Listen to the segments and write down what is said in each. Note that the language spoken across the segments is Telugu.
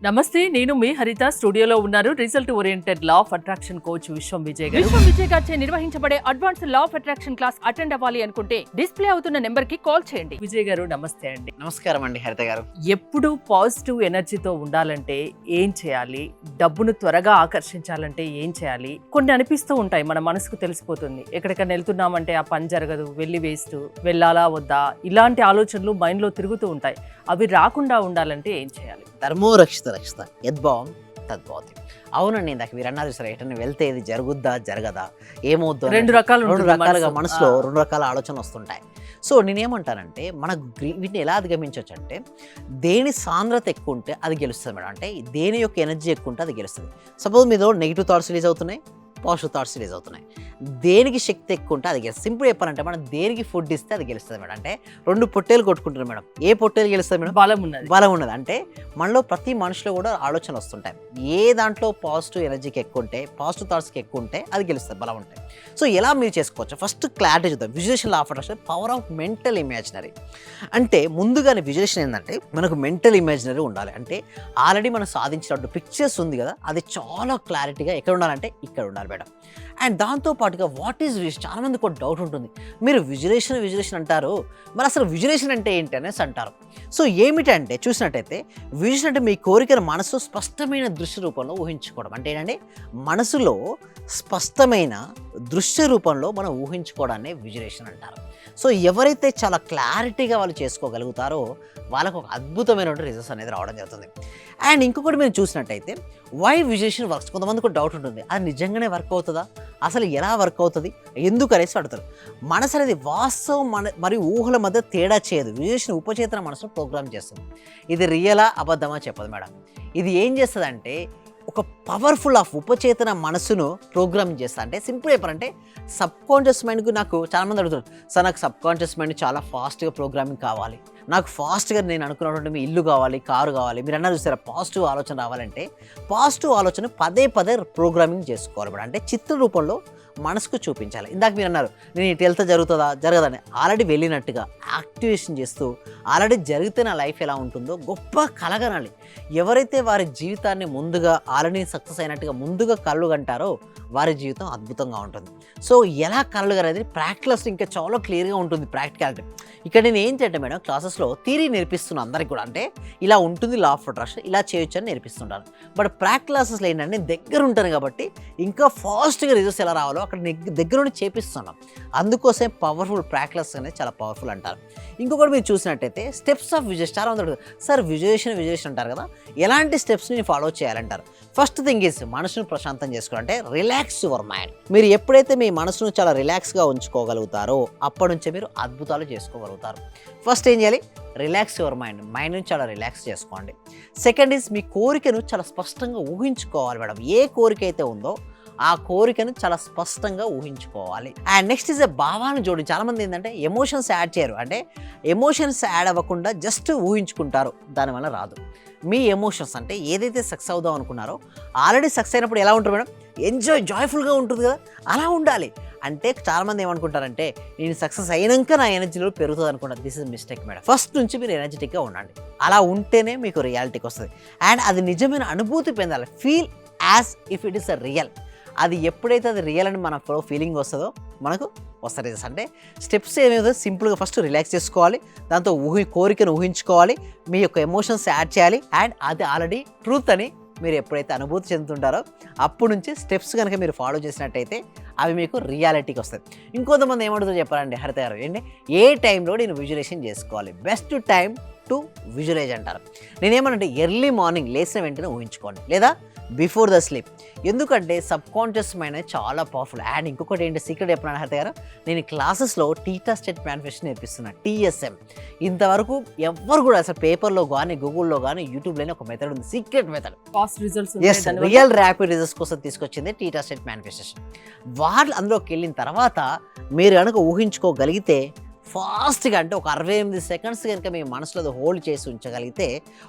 నమస్తే, నేను మీ హరిత. స్టూడియోలో ఉన్నారు result oriented law of attraction coach విశ్వం విజయ్ గారిచే నిర్వహించబడే advance law of attraction class attend అవ్వాలి అనుకుంటే డిస్ప్లే అవుతున్న నెంబర్ కి కాల్ చేయండి. విజయ్ గారు నమస్తే అండి. నమస్కారం అండి హరిత గారు. ఎప్పుడు పాజిటివ్ ఎనర్జీతో ఉండాలంటే ఏం చేయాలి? డబ్బును త్వరగా ఆకర్షించాలంటే ఏం చేయాలి? కొన్ని అనిపిస్తూ ఉంటాయి, మన మనసుకు తెలిసిపోతుంది. ఎక్కడికైనా వెళ్తున్నామంటే ఆ పని జరగదు, వెళ్ళి వేస్ట్, వెళ్ళాలా వద్దా, ఇలాంటి ఆలోచనలు మైండ్ లో తిరుగుతూ ఉంటాయి. అవి రాకుండా ఉండాలంటే ఏం చేయాలి? ధర్మో రక్షిత రక్షిత యద్భావం తద్భవతి. అవునండి, ఇందాక మీరు అన్నారు సరే, ఎటన్నా వెళ్తే ఇది జరుగుద్దా జరగదా, ఏమవుద్దో, రెండు రకాలుగా మనసులో రెండు రకాల ఆలోచనలు వస్తుంటాయి. సో నేనేమంటానంటే మనకు వీటిని ఎలా అధిగమించవచ్చు అంటే, దేని సాంద్రత ఎక్కువ ఉంటే అది గెలుస్తుంది మేడం. అంటే దేని యొక్క ఎనర్జీ ఎక్కువ ఉంటే అది గెలుస్తుంది. సపోజ్ మీలో నెగిటివ్ థాట్స్ రిలీజ్ అవుతున్నాయి, పాజిటివ్ థాట్స్ రిలీజ్ అవుతున్నాయి. దేనికి శక్తి ఎక్కువ ఉంటే అది గెలుస్తుంది. సింపుల్ చెప్పాలంటే మనం దేనికి ఫుడ్ ఇస్తే అది గెలుస్తుంది మేడం. అంటే రెండు పొట్టేలు కొట్టుకుంటారు మేడం, ఏ పొట్టేలు గెలుస్తుంది మేడం? బలం ఉన్నది. అంటే మనలో ప్రతి మనిషిలో కూడా ఆలోచనలు వస్తుంటాయి. ఏ దాంట్లో పాజిటివ్ ఎనర్జీకి ఎక్కువ ఉంటే, పాజిటివ్ థాట్స్కి ఎక్కువ ఉంటే అది గెలుస్తుంది, బలం ఉంటాయి. సో ఎలా మీరు చేసుకోవచ్చు? ఫస్ట్ క్లారిటీ చూద్దాం. Visualisation law of attraction, power of mental imaginary. అంటే ముందుగానే విజువలేషన్ ఏంటంటే మనకు మెంటల్ ఇమాజినరీ ఉండాలి. అంటే ఆల్రెడీ మనం సాధించినట్టు పిక్చర్స్ ఉంది కదా, అది చాలా క్లారిటీగా ఎక్కడ ఉండాలంటే ఇక్కడ ఉండాలి మేడం. అండ్ దాంతోపాటుగా వాట్ ఈజ్ విజువలేషన్? చాలా మందికి ఒక డౌట్ ఉంటుంది, మీరు విజువలేషన్ అంటారు, మరి అసలు విజువలేషన్ అంటే ఏంటి అనేసి అంటారు. సో ఏమిటంటే చూసినట్టయితే విజువలేషన్ అంటే మీ కోరికను మనసు స్పష్టమైన దృశ్య రూపంలో ఊహించుకోవడం. అంటే ఏంటంటే మనసులో స్పష్టమైన దృశ్య రూపంలో మనం ఊహించుకోవడాన్ని విజువలేషన్ అంటారు. సో ఎవరైతే చాలా క్లారిటీగా వాళ్ళు చేసుకోగలుగుతారో వాళ్ళకు ఒక అద్భుతమైనటువంటి రిజల్ట్స్ అనేది రావడం జరుగుతుంది. అండ్ ఇంకొకటి మీరు చూసినట్టయితే వై విజువలేషన్ వర్క్స్, కొంతమందికి డౌట్ ఉంటుంది, అది నిజంగానే వర్క్ అవుతుందా, అసలు ఎలా వర్క్ అవుతుంది, ఎందుకు అనేసి అడుగుతారు. మనసు అనేది వాస్తవం మరియు ఊహల మధ్య తేడా చేయదు. విజువలేషన్ ఉపచేతన మనసును ప్రోగ్రామ్ చేస్తుంది. ఇది రియలా అబద్ధమా చెప్పదు మేడం. ఇది ఏం చేస్తుంది అంటే ఒక పవర్ఫుల్ ఆఫ్ ఉపచేతన మనసును ప్రోగ్రామింగ్ చేస్తా. అంటే సింపుల్ చెప్పారంటే సబ్ కాన్షియస్ మైండ్కు, నాకు చాలామంది అడుగుతారు, సార్ నాకు సబ్ కాన్షియస్ మైండ్ చాలా ఫాస్ట్గా ప్రోగ్రామింగ్ కావాలి, నాకు ఫాస్ట్గా నేను అనుకున్నటువంటి మీ ఇల్లు కావాలి, కారు కావాలి, మీరు అన్నారు చూసారా, పాజిటివ్ ఆలోచన రావాలంటే పాజిటివ్ ఆలోచన పదే పదే ప్రోగ్రామింగ్ చేసుకోవాలి మేడం. అంటే చిత్ర రూపంలో మనసుకు చూపించాలి. ఇందాక మీరు అన్నారు నేను ఇటు వెళ్తే జరుగుతుందా జరగదని, ఆల్రెడీ వెళ్ళినట్టుగా యాక్టివేషన్ చేస్తూ ఆల్రెడీ జరిగితే నా లైఫ్ ఎలా ఉంటుందో గొప్ప కలగనాలి. ఎవరైతే వారి జీవితాన్ని ముందుగా ఆల్రెడీ సక్సెస్ అయినట్టుగా ముందుగా కళ్ళు కంటారో వారి జీవితం అద్భుతంగా ఉంటుంది. సో ఎలా కళ్ళు అనేది ప్రాక్టికల్స్ ఇంకా చాలా క్లియర్గా ఉంటుంది. ప్రాక్టికాలిటీ ఇక్కడ నేను ఏం చేయటం మేడం, క్లాసెస్లో థియరీ నేర్పిస్తున్నాను అందరికి కూడా. అంటే ఇలా ఉంటుంది లా ఆఫ్ అట్రాక్షన్, ఇలా చేయొచ్చు అని నేర్పిస్తుంటాను. బట్ ప్రాక్టికల్ క్లాసెస్లో ఏంటంటే నేను దగ్గర ఉంటాను కాబట్టి ఇంకా ఫాస్ట్గా రిజల్ట్స్ ఎలా రావాలో అక్కడ దగ్గర నుండి చేపిస్తున్నాం. అందుకోసం పవర్ఫుల్ ప్రాక్టికల్స్ అనేది చాలా పవర్ఫుల్ అంటారు. ఇంకొకటి మీరు చూసినట్టయితే స్టెప్స్ ఆఫ్ విజువలేషన్. చాలా మంది సార్ విజువలేషన్ అంటారు కదా, ఎలాంటి స్టెప్స్ని ఫాలో చేయాలంటారు? ఫస్ట్ థింగ్ ఈజ్ మనసును ప్రశాంతం చేసుకోవాలంటే రిలాక్స్ యువర్ మైండ్. మీరు ఎప్పుడైతే మీ మనసును చాలా రిలాక్స్గా ఉంచుకోగలుగుతారో అప్పటి నుంచే మీరు అద్భుతాలు చేసుకోగలుగుతారు. ఫస్ట్ ఏం చేయాలి? రిలాక్స్ యువర్ మైండ్ని చాలా రిలాక్స్ చేసుకోండి. సెకండ్ ఈజ్ మీ కోరికను చాలా స్పష్టంగా ఊహించుకోవాలి మేడం. ఏ కోరిక అయితే ఉందో ఆ కోరికను చాలా స్పష్టంగా ఊహించుకోవాలి. అండ్ నెక్స్ట్ ఈజ్ భావాన్ని జోడించి. చాలామంది ఏంటంటే ఎమోషన్స్ యాడ్ చేయరు, అంటే ఎమోషన్స్ యాడ్ అవ్వకుండా జస్ట్ ఊహించుకుంటారు, దానివల్ల రాదు. మీ ఎమోషన్స్ అంటే ఏదైతే సక్సెస్ అవుదాం అనుకున్నారో ఆల్రెడీ సక్సెస్ అయినప్పుడు ఎలా ఉంటుంది మేడం, జాయ్ఫుల్గా ఉంటుంది కదా, అలా ఉండాలి. అంటే చాలామంది ఏమనుకుంటారంటే నేను సక్సెస్ అయినాక నా ఎనర్జీలో పెరుగుతుంది అనుకుంటారు. This is mistake madam. First నుంచి మీరు ఎనర్జెటిక్గా ఉండండి, అలా ఉంటేనే మీకు రియాలిటీకి వస్తుంది. అండ్ అది నిజమైన అనుభూతి పొందాలి. Feel as if it is a real. అది ఎప్పుడైతే అది రియల్ అని మన ఫీలింగ్ వస్తుందో మనకు వస్తుంది. అంటే స్టెప్స్ ఏమేదో సింపుల్గా ఫస్ట్ రిలాక్స్ చేసుకోవాలి, దాంతో కోరికను ఊహించుకోవాలి, మీ యొక్క ఎమోషన్స్ యాడ్ చేయాలి. అండ్ అది ఆల్రెడీ ట్రూత్ అని మీరు ఎప్పుడైతే అనుభూతి చెందుతుంటారో అప్పుడు నుంచి స్టెప్స్ కనుక మీరు ఫాలో చేసినట్టయితే అవి మీకు రియాలిటీకి వస్తాయి. ఇంకొంతమంది ఏమంటుందో చెప్పారండి హరిత గారు, ఏంటి ఏ టైంలో నేను విజువలేషన్ చేసుకోవాలి? బెస్ట్ టైం టు విజువలైజ్ అంటారు. నేనేమనంటే ఎర్లీ మార్నింగ్ లేచిన వెంటనే ఊహించుకోండి, లేదా బిఫోర్ ద స్లీప్. ఎందుకంటే సబ్ కాన్షియస్ మైండ్ అనేది చాలా పవర్ఫుల్. అండ్ ఇంకొకటి ఏంటి సీక్రెట్ చెప్పినాను హరిత గారు, నేను క్లాసెస్లో టీటా స్టేట్ మేనిఫెస్టేషన్ నేర్పిస్తున్నాను, TSM. ఇంతవరకు ఎవ్వరు కూడా అసలు పేపర్లో కానీ గూగుల్లో కానీ యూట్యూబ్లోనే ఒక మెథడ్ ఉంది, secret method, real rapid results కోసం తీసుకొచ్చింది టీటా స్టేట్ మేనిఫెస్టేషన్. వాళ్ళు అందులోకి వెళ్ళిన తర్వాత మీరు కనుక ఊహించుకోగలిగితే ఫాస్ట్గా, అంటే ఒక 68 సెకండ్స్ కనుక మీ మనసులో అది హోల్డ్ చేసి ఉంచగలిగితే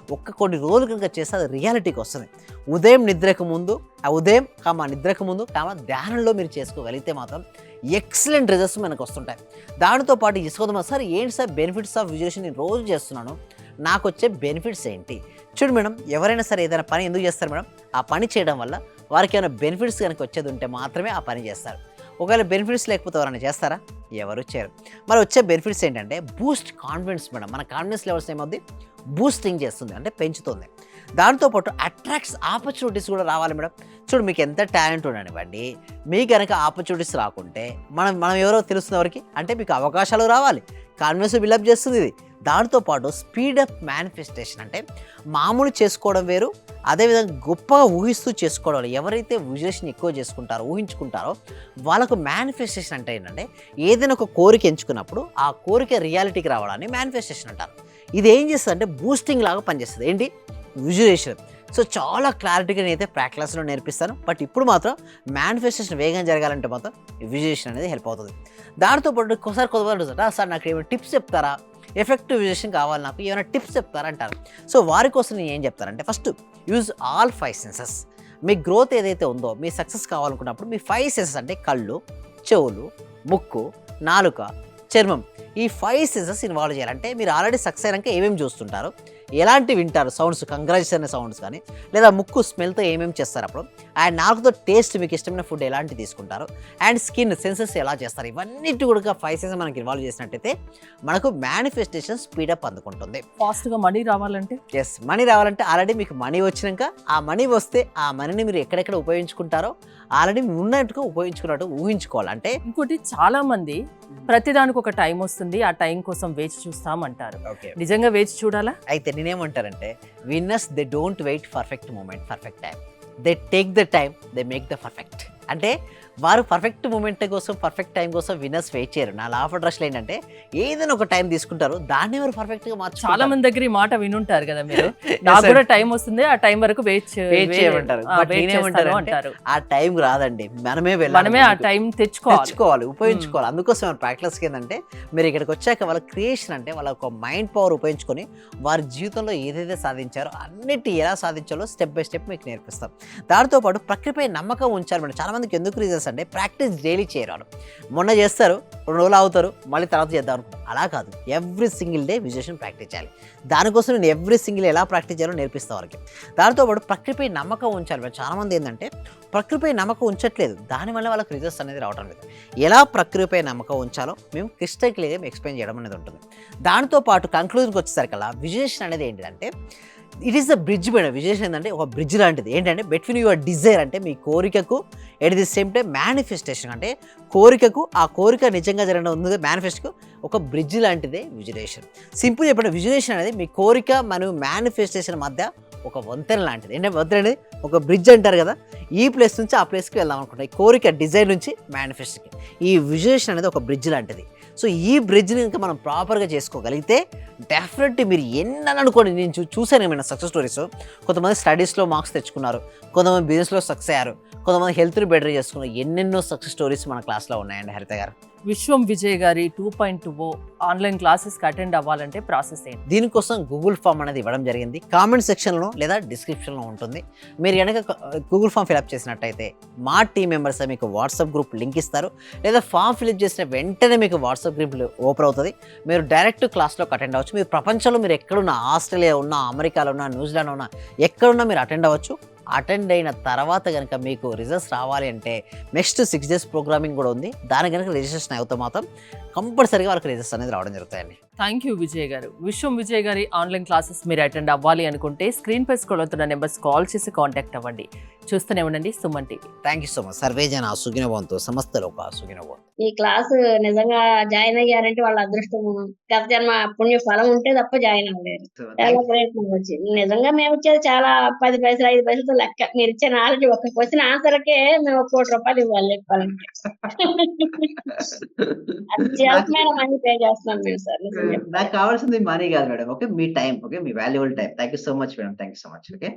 కొన్ని రోజులు కనుక చేస్తే అది రియాలిటీకి వస్తుంది. ఉదయం నిద్రకు ముందు ధ్యానంలో మీరు చేసుకోగలిగితే మాత్రం ఎక్సలెంట్ రిజల్ట్స్ మనకు వస్తుంటాయి. దానితో పాటు సార్ ఏంటి సార్ బెనిఫిట్స్ ఆఫ్ విజువలేషన్ నేను రోజు చేస్తున్నాను, నాకు వచ్చే బెనిఫిట్స్ ఏంటి? చూడు మేడం, ఎవరైనా సరే ఏదైనా పని ఎందుకు చేస్తారు మేడం? ఆ పని చేయడం వల్ల వారికి ఏమైనా బెనిఫిట్స్ కనుక వచ్చేది ఉంటే మాత్రమే ఆ పని చేస్తారు. ఒకవేళ బెనిఫిట్స్ లేకపోతే ఎవరైనా చేస్తారా? ఎవరు చేయరు. మరి వచ్చే బెనిఫిట్స్ ఏంటంటే బూస్ట్ కాన్ఫిడెన్స్ మేడం. మన కాన్ఫిడెన్స్ లెవెల్స్ ఏమవుతుంది? బూస్టింగ్ చేస్తుంది, అంటే పెంచుతుంది. దాంతోపాటు అట్రాక్ట్స్ ఆపర్చునిటీస్ కూడా రావాలి మేడం. చూడు, మీకు ఎంత టాలెంట్ ఉండనివ్వండి, మీకు కనుక ఆపర్చునిటీస్ రాకుంటే మనం మనం ఎవరో తెలుస్తుంది ఎవరికి? అంటే మీకు అవకాశాలు రావాలి, కాన్ఫిడెన్స్ బిల్డప్ చేస్తుంది ఇది. దాంతోపాటు స్పీడప్ మేనిఫెస్టేషన్, అంటే మామూలు చేసుకోవడం వేరు, అదేవిధంగా గొప్పగా ఊహిస్తూ చేసుకోవడం. ఎవరైతే విజువలేషన్ ఎక్కువ చేసుకుంటారో, ఊహించుకుంటారో, వాళ్ళకు మేనిఫెస్టేషన్ అంటే ఏంటంటే ఏదైనా ఒక కోరిక ఎంచుకున్నప్పుడు ఆ కోరిక రియాలిటీకి రావడాన్ని మేనిఫెస్టేషన్ అంటారు. ఇది ఏం చేస్తుంది అంటే బూస్టింగ్ లాగా పనిచేస్తుంది. ఏంటి? విజువలేషన్. సో చాలా క్లారిటీగా నేనైతే ప్రాక్టీస్లో నేర్పిస్తాను. బట్ ఇప్పుడు మాత్రం మేనిఫెస్టేషన్ వేగంగా జరగాలంటే మాత్రం విజువలేషన్ అనేది హెల్ప్ అవుతుంది. దాంతో పాటు ఒకసారి కొంతమంది సార్ నాకు ఏమైనా టిప్స్ చెప్తారా, ఎఫెక్టివ్ విజువలేషన్ కావాలి, నాకు ఏమైనా టిప్స్ చెప్తారా అంటారు. సో వారి కోసం నేను ఏం చెప్తానంటే, ఫస్ట్ యూజ్ ఆల్ 5 సెన్సెస్. మీ గ్రోత్ ఏదైతే ఉందో, మీ సక్సెస్ కావాలనుకున్నప్పుడు మీ 5 సెన్సెస్ అంటే కళ్ళు, చెవులు, ముక్కు, నాలుక, చర్మం, ఈ 5 సెన్సెస్ ఇన్వాల్వ్ చేయాలంటే మీరు ఆల్రెడీ సక్సెస్ అయినాక ఏమేమి చూస్తుంటారు, ఎలాంటి వింటారు సౌండ్స్, కంగ్రాచులేషన్ అనే సౌండ్స్ కానీ, లేదా ముక్కు స్మెల్తో ఏమేమి చేస్తారు అప్పుడు, అండ్ నాలుగుతో టేస్ట్, మీకు ఇష్టమైన ఫుడ్ ఎలాంటి తీసుకుంటారు, అండ్ స్కిన్ సెన్సెస్ ఎలా చేస్తారు, ఇవన్నిటి కూడా 5 సెన్సెస్ మనకి ఇన్వాల్వ్ చేసినట్టయితే మనకు మేనిఫెస్టేషన్ స్పీడప్ అందుకుంటుంది. ఫాస్ట్గా మనీ రావాలంటే? ఎస్, మనీ రావాలంటే ఆల్రెడీ మీకు మనీ వచ్చినాక ఆ మనీ వస్తే ఆ మనీని మీరు ఎక్కడెక్కడ ఉపయోగించుకుంటారో ఆల్రెడీ ఉన్నట్టుగా ఉపయోగించుకున్నట్టు ఊహించుకోవాలి. అంటే ఇంకోటి, చాలా మంది ప్రతిదానికి ఒక టైం వస్తుంది, ఆ టైం కోసం వేచి చూస్తామంటారు. ఓకే, నిజంగా వేచి చూడాలా? అయితే నేనేమంటారంటే winners they don't wait perfect moment, perfect time, they take the time, they make the perfect. అంటే వారు పర్ఫెక్ట్ మూమెంట్ కోసం, పర్ఫెక్ట్ టైం కోసం విన్నర్స్ వెయిట్ చేయరు. నా లా ఆఫ్ అట్రాక్షన్ ఏంటంటే ఏదైనా ఒక టైం తీసుకుంటారు, దాన్ని వారు పర్ఫెక్ట్గా మార్చుకుంటారు. చాలా మంది దగ్గర ఈ మాట వినుంటారు కదా మీరు, నాకు కూడా టైం వస్తుంది, ఆ టైం వరకు వెయిట్ చేయమంటారు. బట్ నేనేమంటారు అంటారు. ఆ టైం రాదండి, మనమే ఆ టైం తెచ్చుకోవాలి, ఉపయోగించుకోవాలి. అందుకోసం మన ప్రాక్టీస్కి ఏంటంటే మీరు ఇక్కడికి వచ్చాక వాళ్ళ క్రియేషన్, అంటే వాళ్ళ ఒక మైండ్ పవర్ ఉపయోగించుకొని వారి జీవితంలో ఏదైతే సాధించారో అన్నిటి ఎలా సాధించాలో స్టెప్ బై స్టెప్ మీకు నేర్పిస్తాం. దాంతోపాటు ప్రకృతిపై నమ్మకం ఉంచాలి మేడం. చాలా మందికి ఎందుకు రీజన్స్ అంటే ప్రాక్టీస్ డైలీ చేయరు. మొన్న చేస్తారు, 2 రోజులు అవుతారు, మళ్ళీ తర్వాత చేద్దాం అనుకుంటారు. అలా కాదు, every single day visualisation practice చేయాలి. దానికోసం నేను ఎవ్రీ సింగిల్ ఎలా ప్రాక్టీస్ చేయాలో నేర్పిస్తాను వారికి. దాంతోపాటు ప్రకృతిపై నమ్మకం ఉంచాలి మేడం. చాలామంది ఏంటంటే ప్రకృతిపై నమ్మకం ఉంచట్లేదు, దానివల్ల వాళ్ళకి రిజల్ట్స్ అనేది రావడం లేదు. ఎలా ప్రకృతిపై నమ్మకం ఉంచాలో మేము క్రిస్టల్ క్లియర్గా ఎక్స్ప్లెయిన్ చేయడం అనేది ఉంటుంది. దాంతోపాటు కంక్లూజన్కి వచ్చేసరికల్లా విజువలేషన్ అనేది ఏంటంటే it is the bridge madam. Visualisation ఏంటంటే ఒక బ్రిడ్జ్ లాంటిది. ఏంటంటే బిట్వీన్ యువర్ డిజైర్, అంటే మీ కోరికకు, at the same time manifestation, అంటే కోరికకు, ఆ కోరిక నిజంగా జరగడం ఉంది మేనిఫెస్ట్కు ఒక బ్రిడ్జ్ లాంటిదే విజువలేషన్. సింపుల్ చెప్పండి, విజువలేషన్ అనేది మీ కోరిక మరియు మేనిఫెస్టేషన్ మధ్య ఒక వంతెన లాంటిది. ఏంటంటే వంతెన అనేది ఒక బ్రిడ్జ్ అంటారు కదా, ఈ ప్లేస్ నుంచి ఆ ప్లేస్కి వెళ్దాం అనుకుంటా, ఈ కోరిక డిజైర్ నుంచి మేనిఫెస్ట్కి ఈ విజువలేషన్ అనేది ఒక బ్రిడ్జ్ లాంటిది. సో ఈ బ్రిడ్జ్ని ఇంకా మనం ప్రాపర్గా చేసుకోగలిగితే డెఫినెట్లీ మీరు ఎన్నని అనుకోండి. నేను చూశాను ఏమైనా సక్సెస్ స్టోరీస్. కొంతమంది స్టడీస్లో మార్క్స్ తెచ్చుకున్నారు, కొంతమంది బిజినెస్లో సక్సెస్ అయ్యారు, కొంతమంది హెల్త్ని బెటర్ చేసుకున్నారు. ఎన్నెన్నో సక్సెస్ స్టోరీస్ మన క్లాస్లో ఉన్నాయండి హరిత గారు. విశ్వం విజయ్ గారి 2.0 ఆన్లైన్ క్లాసెస్కి అటెండ్ అవ్వాలంటే ప్రాసెస్ ఏంటి? దీనికోసం గూగుల్ ఫామ్ అనేది ఇవ్వడం జరిగింది. కామెంట్ సెక్షన్లో లేదా డిస్క్రిప్షన్లో ఉంటుంది. మీరు కనుక గూగుల్ ఫామ్ ఫిల్అప్ చేసినట్టయితే మా టీం మెంబర్స్ మీకు వాట్సాప్ గ్రూప్ లింక్ ఇస్తారు, లేదా ఫామ్ ఫిల్అప్ చేసిన వెంటనే మీకు వాట్సాప్ గ్రూప్ ఓపెన్ అవుతుంది. మీరు డైరెక్ట్ క్లాస్లోకి అటెండ్ అవ్వచ్చు. మీరు ప్రపంచంలో మీరు ఎక్కడున్నా, ఆస్ట్రేలియా ఉన్నా, అమెరికాలో ఉన్నా, న్యూజిలాండ్ ఉన్నా, ఎక్కడున్నా మీరు అటెండ్ అవ్వచ్చు. అటెండ్ అయిన తర్వాత కనుక మీకు రిజల్ట్స్ రావాలి అంటే నెక్స్ట్ 6 days ప్రోగ్రామింగ్ కూడా ఉంది. దాని కనుక రిజిస్ట్రేషన్ అవుతే మాత్రం కంపల్సరీగా వాళ్ళకి రిజల్ట్స్ అనేది రావడం జరుగుతాయండి. థ్యాంక్ యూ విజయ్ గారు. విశ్వం విజయ్ గారి ఆన్లైన్ క్లాసెస్ మీరు అటెండ్ అవ్వాలి అనుకుంటే స్క్రీన్ పై స్క్రోల్ అవుతున్న నెంబర్స్ కాల్ చేసి కాంటాక్ట్ అవ్వండి. చూస్తూనే ఉండండి Suman TV. Thank you so much. Survey జన సుఖినో భవంతు, సమస్త లోకా సుఖినో భవంతు. ఈ క్లాస్ నిజంగా జాయిన్ అయ్యారంటే వాళ్ళ అదృష్టం, గత జన్మ పుణ్య ఫలం ఉంటే తప్ప జాయిన్ అవ్వలేరు. చాలా ప్రయత్నం వచ్చింది. నిజంగా మేము ఇచ్చేది చాలా 10 పైసలు 5 పైసలతో లెక్క. మీరు ఇచ్చే నాలెడ్జ్ ఒక క్వశ్చన్ ఆన్సర్కే మేము 1 కోటి రూపాయలు ఇవ్వాలి చెప్పాలంటే. అత్యల్పమైన మనీ పే చేస్తున్నాం మేము సార్. నాకు కావాల్సింది మనీ కాదు madam, okay, me time, okay, me valuable time. Thank you so much madam, thank you so much. Okay.